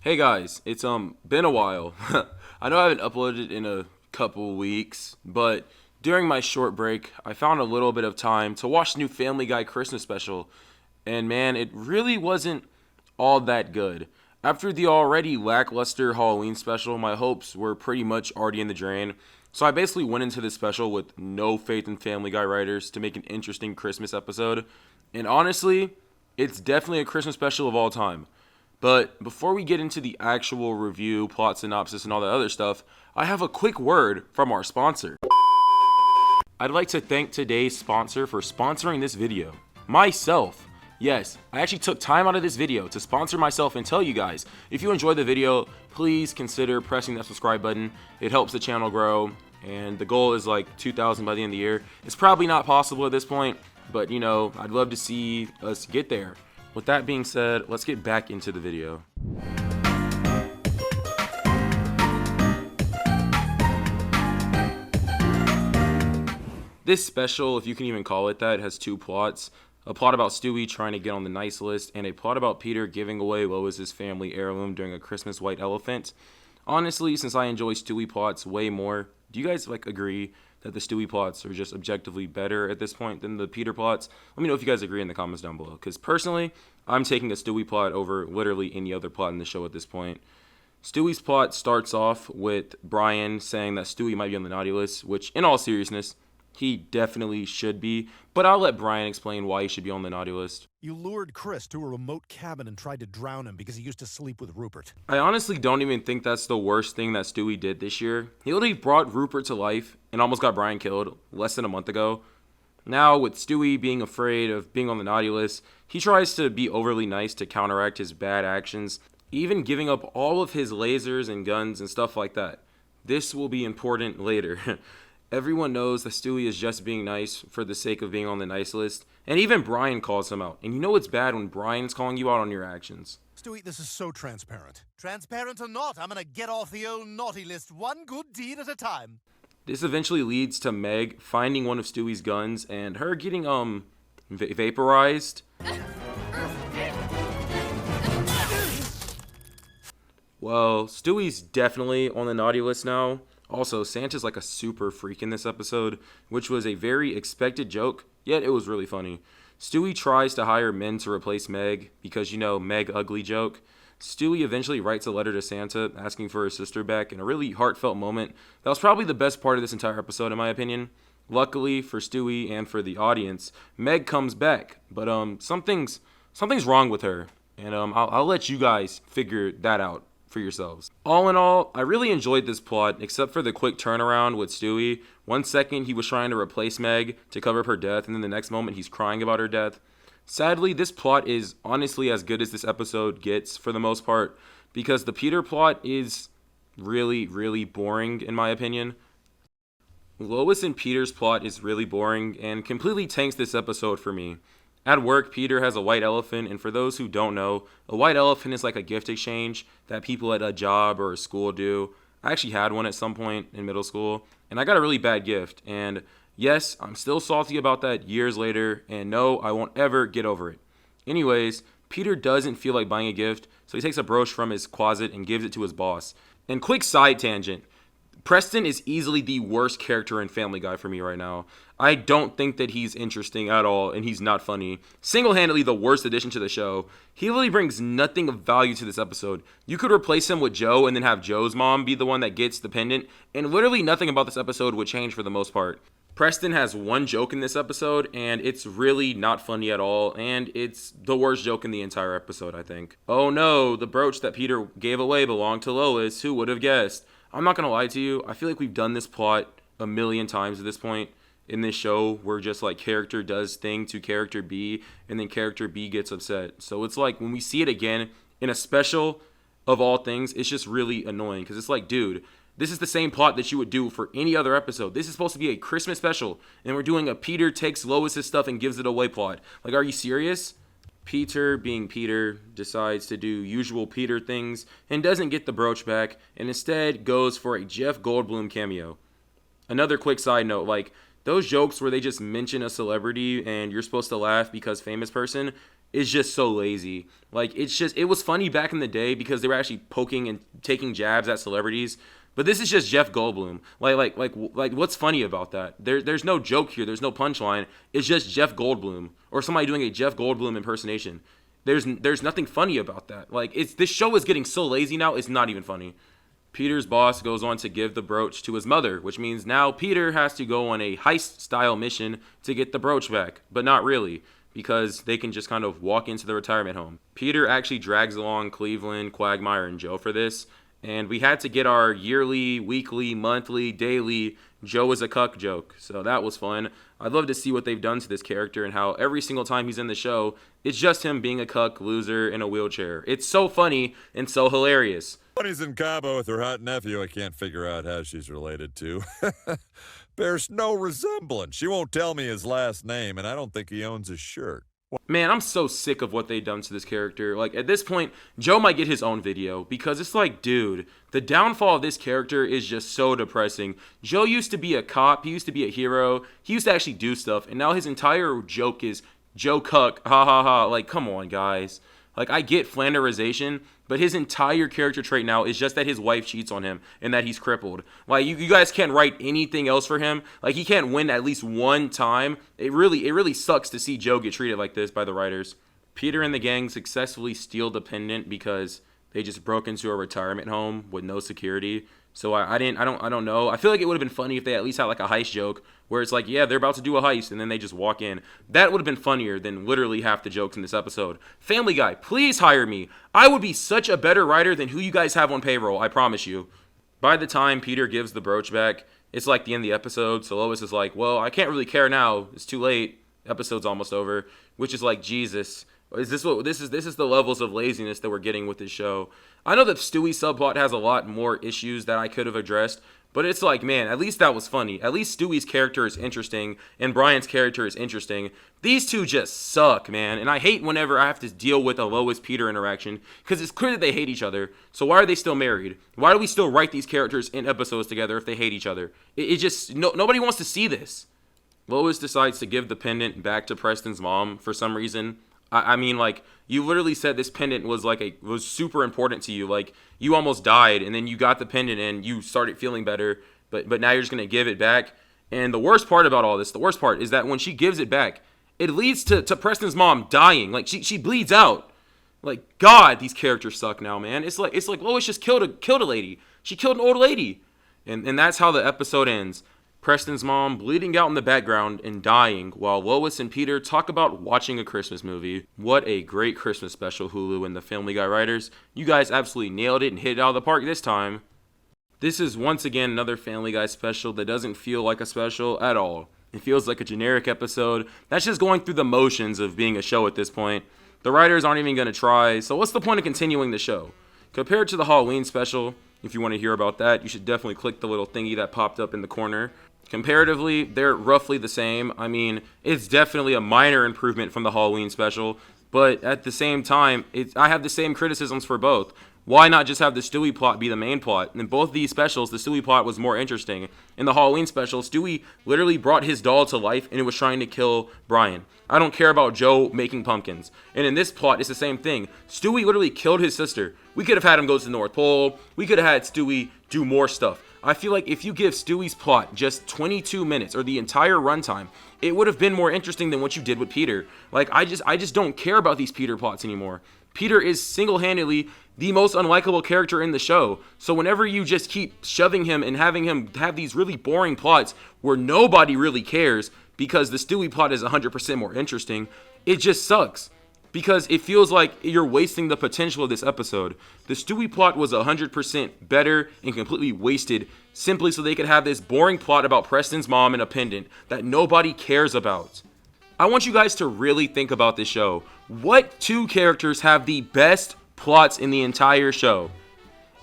Hey guys, it's been a while. I know I haven't uploaded in a couple weeks, but during my short break, I found a little bit of time to watch the new Family Guy Christmas special, and man, it really wasn't all that good. After the already lackluster Halloween special, my hopes were pretty much already in the drain. So I basically went into this special with no faith in Family Guy writers to make an interesting Christmas episode. And honestly, it's definitely a Christmas special of all time. But before we get into the actual review, plot synopsis, and all that other stuff, I have a quick word from our sponsor. I'd like to thank today's sponsor for sponsoring this video. Myself. Yes, I actually took time out of this video to sponsor myself and tell you guys, if you enjoyed the video, please consider pressing that subscribe button. It helps the channel grow, and the goal is like 2,000 by the end of the year. It's probably not possible at this point, but I'd love to see us get there. With that being said, let's get back into the video. This special, if you can even call it that, has two plots. A plot about Stewie trying to get on the nice list, and a plot about Peter giving away Lois's family heirloom during a Christmas white elephant. Honestly, since I enjoy Stewie plots way more, do you guys agree that the Stewie plots are just objectively better at this point than the Peter plots? Let me know if you guys agree in the comments down below, because personally, I'm taking a Stewie plot over literally any other plot in the show at this point. Stewie's plot starts off with Brian saying that Stewie might be on the naughty list, which, in all seriousness, he definitely should be, but I'll let Brian explain why he should be on the naughty list. You lured Chris to a remote cabin and tried to drown him because he used to sleep with Rupert. I honestly don't even think that's the worst thing that Stewie did this year. He literally brought Rupert to life and almost got Brian killed less than a month ago. Now, with Stewie being afraid of being on the naughty list, he tries to be overly nice to counteract his bad actions, even giving up all of his lasers and guns and stuff like that. This will be important later. Everyone knows that Stewie is just being nice for the sake of being on the nice list, and even Brian calls him out. And you know it's bad when Brian's calling you out on your actions. Stewie, this is so transparent. Transparent or not, I'm gonna get off the old naughty list one good deed at a time. This eventually leads to Meg finding one of Stewie's guns and her getting vaporized. Well, Stewie's definitely on the naughty list now. Also, Santa's like a super freak in this episode, which was a very expected joke, yet it was really funny. Stewie tries to hire men to replace Meg because, Meg ugly joke. Stewie eventually writes a letter to Santa asking for his sister back in a really heartfelt moment. That was probably the best part of this entire episode, in my opinion. Luckily for Stewie and for the audience, Meg comes back, but something's wrong with her, and I'll let you guys figure that out for yourselves. All in all, I really enjoyed this plot, except for the quick turnaround with Stewie. 1 second he was trying to replace Meg to cover up her death, and then the next moment he's crying about her death. Sadly, this plot is honestly as good as this episode gets for the most part, because the Peter plot is really, really boring in my opinion. Lois and Peter's plot is really boring and completely tanks this episode for me. At work, Peter has a white elephant, and for those who don't know, a white elephant is like a gift exchange that people at a job or a school do. I actually had one at some point in middle school, and I got a really bad gift. And yes, I'm still salty about that years later, and no, I won't ever get over it. Anyways, Peter doesn't feel like buying a gift, so he takes a brooch from his closet and gives it to his boss. And quick side tangent. Preston is easily the worst character in Family Guy for me right now. I don't think that he's interesting at all, and he's not funny. Single-handedly the worst addition to the show. He really brings nothing of value to this episode. You could replace him with Joe and then have Joe's mom be the one that gets the pendant, and literally nothing about this episode would change for the most part. Preston has one joke in this episode, and it's really not funny at all, and it's the worst joke in the entire episode, I think. Oh no, the brooch that Peter gave away belonged to Lois. Who would have guessed? I'm not gonna lie to you, I feel like we've done this plot a million times at this point in this show, where just like character does thing to character B, and then character B gets upset. So it's like when we see it again in a special of all things, it's just really annoying, because it's like, dude, this is the same plot that you would do for any other episode. This is supposed to be a Christmas special, and we're doing a Peter takes Lois's stuff and gives it away plot. Like, are you serious? Peter, being Peter, decides to do usual Peter things and doesn't get the brooch back, and instead goes for a Jeff Goldblum cameo. Another quick side note, like, those jokes where they just mention a celebrity and you're supposed to laugh because famous person, is just so lazy. Like, it was funny back in the day because they were actually poking and taking jabs at celebrities. But this is just Jeff Goldblum. Like, what's funny about that? There's no joke here. There's no punchline. It's just Jeff Goldblum or somebody doing a Jeff Goldblum impersonation. There's nothing funny about that. Like, this show is getting so lazy now. It's not even funny. Peter's boss goes on to give the brooch to his mother, which means now Peter has to go on a heist-style mission to get the brooch back. But not really, because they can just kind of walk into the retirement home. Peter actually drags along Cleveland, Quagmire, and Joe for this. And we had to get our yearly, weekly, monthly, daily Joe is a cuck joke. So that was fun. I'd love to see what they've done to this character and how every single time he's in the show, it's just him being a cuck loser in a wheelchair. It's so funny and so hilarious. When he's in Cabo with her hot nephew, I can't figure out how she's related to. Bears no resemblance. She won't tell me his last name, and I don't think he owns a shirt. Man, I'm so sick of what they've done to this character. Like, at this point, Joe might get his own video because it's like, dude, the downfall of this character is just so depressing. Joe used to be a cop. He used to be a hero. He used to actually do stuff. And now his entire joke is Joe Cuck. Ha ha ha. Like, come on, guys. Like, I get flanderization, but his entire character trait now is just that his wife cheats on him and that he's crippled. Like, you guys can't write anything else for him. Like, he can't win at least one time. It really sucks to see Joe get treated like this by the writers. Peter and the gang successfully steal the pendant because they just broke into a retirement home with no security. So I don't know. I feel like it would have been funny if they at least had like a heist joke where it's like, yeah, they're about to do a heist and then they just walk in. That would have been funnier than literally half the jokes in this episode. Family Guy, please hire me. I would be such a better writer than who you guys have on payroll, I promise you. By the time Peter gives the brooch back, it's like the end of the episode. So Lois is like, well, I can't really care now. It's too late. Episode's almost over. Which is like, Jesus. Is this what this is the levels of laziness that we're getting with this show? I know that Stewie subplot has a lot more issues that I could have addressed, but it's like, man, at least that was funny. At least Stewie's character is interesting and Brian's character is interesting. These two just suck, man, and I hate whenever I have to deal with a Lois-Peter interaction because it's clear that they hate each other. So why are they still married? Why do we still write these characters in episodes together if they hate each other? It just nobody wants to see this. Lois decides to give the pendant back to Preston's mom for some reason. I mean, like, you literally said this pendant was was super important to you. Like, you almost died, and then you got the pendant, and you started feeling better, but now you're just going to give it back. And the worst part about all this, the worst part, is that when she gives it back, it leads to Preston's mom dying. Like, she bleeds out. Like, God, these characters suck now, man. It's like Lois just killed a lady. She killed an old lady. And that's how the episode ends. Preston's mom bleeding out in the background and dying while Lois and Peter talk about watching a Christmas movie. What a great Christmas special, Hulu and the Family Guy writers. You guys absolutely nailed it and hit it out of the park this time. This is once again another Family Guy special that doesn't feel like a special at all. It feels like a generic episode that's just going through the motions of being a show at this point. The writers aren't even going to try, so what's the point of continuing the show? Compared to the Halloween special, if you want to hear about that, you should definitely click the little thingy that popped up in the corner. Comparatively, they're roughly the same. I mean, it's definitely a minor improvement from the Halloween special, but at the same time, I have the same criticisms for both. Why not just have the Stewie plot be the main plot? In both these specials, the Stewie plot was more interesting. In the Halloween special, Stewie literally brought his doll to life and it was trying to kill Brian. I don't care about Joe making pumpkins. And in this plot, it's the same thing. Stewie literally killed his sister. We could have had him go to the North Pole. We could have had Stewie do more stuff. I feel like if you give Stewie's plot just 22 minutes or the entire runtime, it would have been more interesting than what you did with Peter. Like, I just don't care about these Peter plots anymore. Peter is single-handedly the most unlikable character in the show. So whenever you just keep shoving him and having him have these really boring plots where nobody really cares because the Stewie plot is 100% more interesting, it just sucks. Because it feels like you're wasting the potential of this episode. The Stewie plot was 100% better and completely wasted simply so they could have this boring plot about Preston's mom and a pendant that nobody cares about. I want you guys to really think about this show. What two characters have the best plots in the entire show?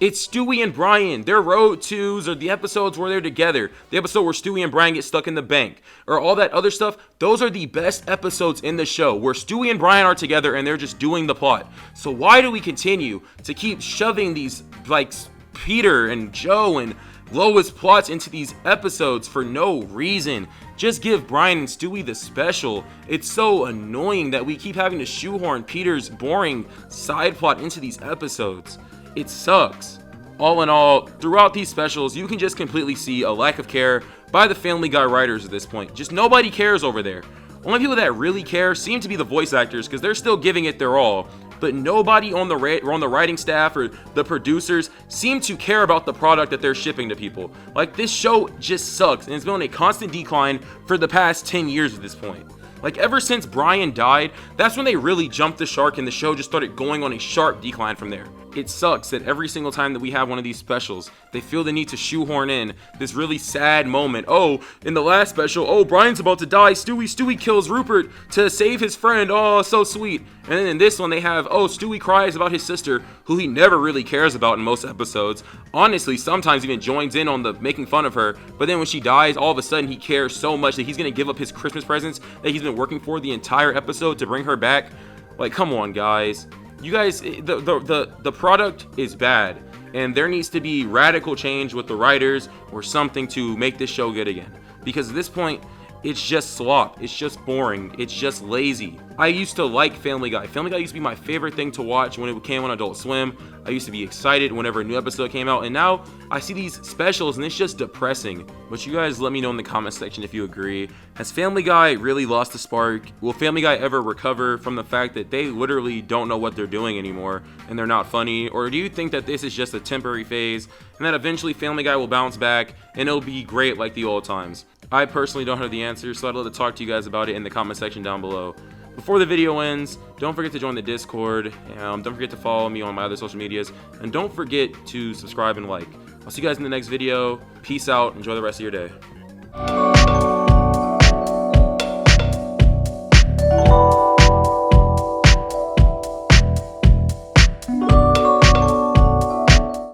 It's Stewie and Brian. Their road twos or the episodes where they're together. The episode where Stewie and Brian get stuck in the bank or all that other stuff. Those are the best episodes in the show where Stewie and Brian are together and they're just doing the plot. So why do we continue to keep shoving these like Peter and Joe and lowest plots into these episodes for no reason. Just give Brian and Stewie the special. It's so annoying that we keep having to shoehorn Peter's boring side plot into these episodes. It sucks. All in all, throughout these specials, you can just completely see a lack of care by the Family Guy writers at this point. Just nobody cares over there. Only people that really care seem to be the voice actors because they're still giving it their all. But nobody on the writing staff or the producers seem to care about the product that they're shipping to people. Like, this show just sucks, and it's been on a constant decline for the past 10 years at this point. Like, ever since Brian died, that's when they really jumped the shark and the show just started going on a sharp decline from there. It sucks that every single time that we have one of these specials, they feel the need to shoehorn in this really sad moment. Oh, in the last special, oh, Brian's about to die. Stewie kills Rupert to save his friend. Oh, so sweet. And then in this one, they have, oh, Stewie cries about his sister, who he never really cares about in most episodes. Honestly, sometimes even joins in on the making fun of her. But then when she dies, all of a sudden he cares so much that he's going to give up his Christmas presents that he's been working for the entire episode to bring her back. Like, come on, guys. You guys, the product is bad, and there needs to be radical change with the writers or something to make this show good again. Because at this point, it's just slop. It's just boring. It's just lazy. I used to like Family Guy. Family Guy used to be my favorite thing to watch when it came on Adult Swim. I used to be excited whenever a new episode came out, and now I see these specials and it's just depressing. But you guys let me know in the comment section if you agree. Has Family Guy really lost the spark? Will Family Guy ever recover from the fact that they literally don't know what they're doing anymore and they're not funny? Or do you think that this is just a temporary phase and that eventually Family Guy will bounce back and it'll be great like the old times? I personally don't have the answer, so I'd love to talk to you guys about it in the comment section down below. Before the video ends, don't forget to join the Discord, don't forget to follow me on my other social medias, and don't forget to subscribe and like. I'll see you guys in the next video. Peace out. Enjoy the rest of your day.